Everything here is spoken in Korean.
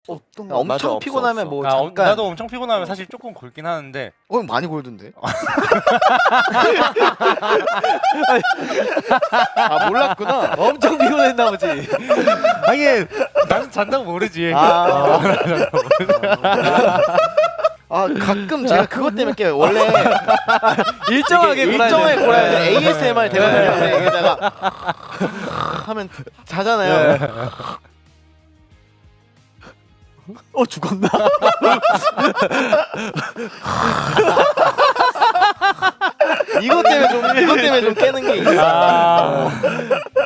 어떤 엄청 맞아, 없어, 피곤하면 없어. 뭐 아, 잠깐 나도 엄청 피곤하면 사실 조금 골긴 하는데 많이 골던데. 아 몰랐구나. 엄청 피곤했나 보지. 아니 나는 잔다고 모르지. 가끔 제가 그것 때문에 깨요. 원래 일정하게 일정하게 골아야 돼. ASMR 되거든요. 네. 여기다가 하면 자잖아요. 죽었나? 이것 때문에 좀 깨는 게 있어.